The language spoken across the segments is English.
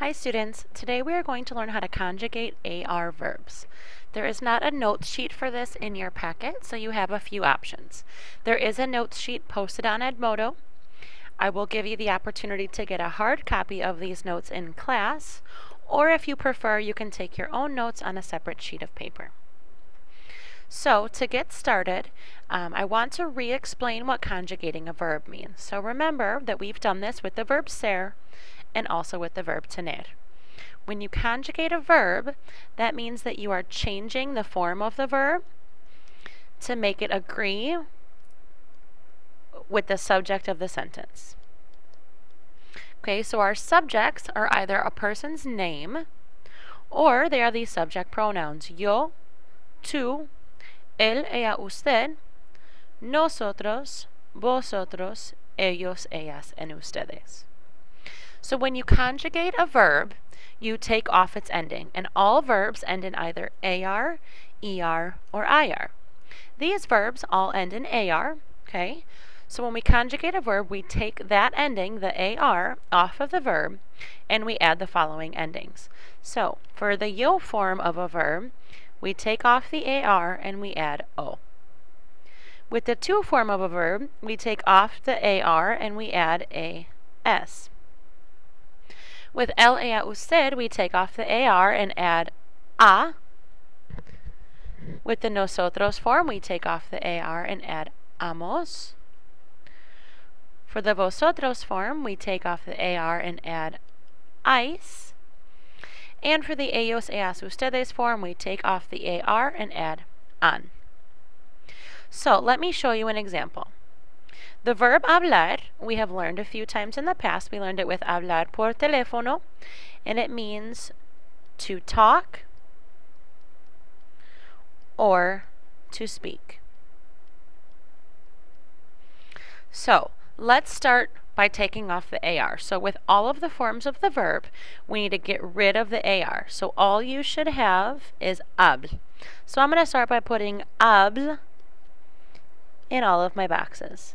Hi students, today we are going to learn how to conjugate AR verbs. There is not a notes sheet for this in your packet, so you have a few options. There is a notes sheet posted on Edmodo. I will give you the opportunity to get a hard copy of these notes in class, or if you prefer, you can take your own notes on a separate sheet of paper. So to get started, I want to re-explain what conjugating a verb means. So remember that we've done this with the verb ser and also with the verb tener. When you conjugate a verb, that means that you are changing the form of the verb to make it agree with the subject of the sentence. Okay, so our subjects are either a person's name or they are the subject pronouns yo, tú, él, ella, usted, nosotros, vosotros, ellos, ellas, and ustedes. So when you conjugate a verb, you take off its ending, and all verbs end in either AR, ER, or IR. These verbs all end in AR, okay? So when we conjugate a verb, we take that ending, the AR, off of the verb, and we add the following endings. So for the yo form of a verb, we take off the AR and we add O. With the to form of a verb, we take off the AR and we add a S. With él, ella, usted, we take off the AR and add a. With the nosotros form, we take off the AR and add amos. For the vosotros form, we take off the AR and add ais. And for the ellos, ellas, ustedes form, we take off the AR and add an. So let me show you an example. The verb hablar, we have learned a few times in the past. We learned it with hablar por teléfono, and it means to talk or to speak. So let's start by taking off the AR. So with all of the forms of the verb, we need to get rid of the AR. So all you should have is habl. So I'm going to start by putting habl in all of my boxes.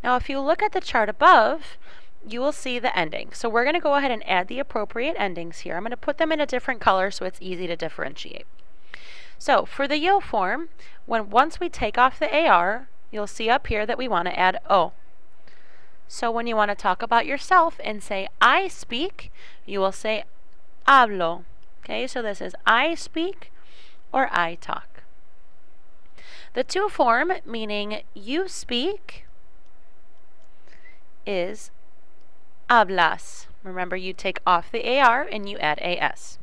Now if you look at the chart above, you will see the ending. So we're going to go ahead and add the appropriate endings here. I'm going to put them in a different color so it's easy to differentiate. So for the yo form, once we take off the AR, you'll see up here that we want to add O. So when you want to talk about yourself and say I speak, you will say hablo. Okay, so this is I speak or I talk. The to form, meaning you speak, is hablas. Remember, you take off the AR and you add AS.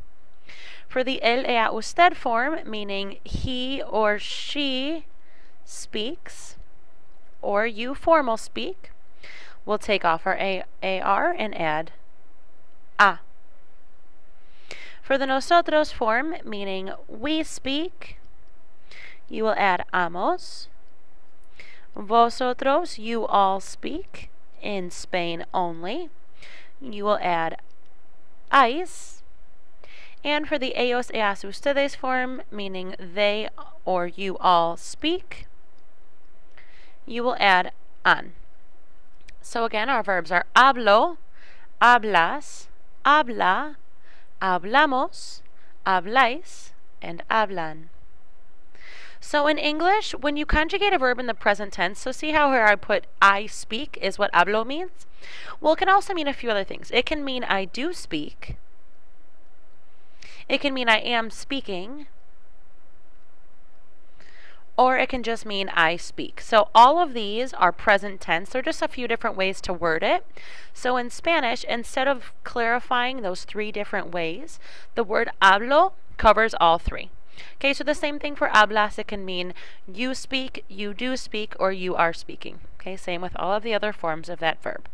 For the él, ella, usted form, meaning he or she speaks, or you formal speak, we'll take off our AR and add a. For the nosotros form, meaning we speak, you will add amos. Vosotros, you all speak. In Spain only, you will add ais. And for the ellos, ellas, ustedes form, meaning they or you all speak, you will add an. So again, our verbs are hablo, hablas, habla, hablamos, habláis, and hablan. So in English, when you conjugate a verb in the present tense, so see how here I put I speak is what hablo means? Well, it can also mean a few other things. It can mean I do speak. It can mean I am speaking. Or it can just mean I speak. So all of these are present tense. There are just a few different ways to word it. So in Spanish, instead of clarifying those three different ways, the word hablo covers all three. Okay, so the same thing for hablas, it can mean you speak, you do speak, or you are speaking. Okay, same with all of the other forms of that verb.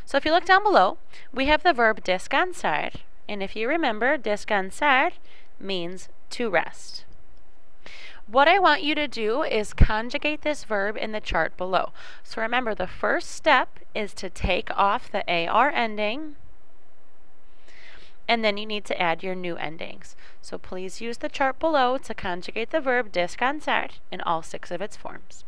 So if you look down below, we have the verb descansar, and if you remember, descansar means to rest. What I want you to do is conjugate this verb in the chart below. So remember, the first step is to take off the AR ending, and then you need to add your new endings. So please use the chart below to conjugate the verb descansar in all 6 of its forms.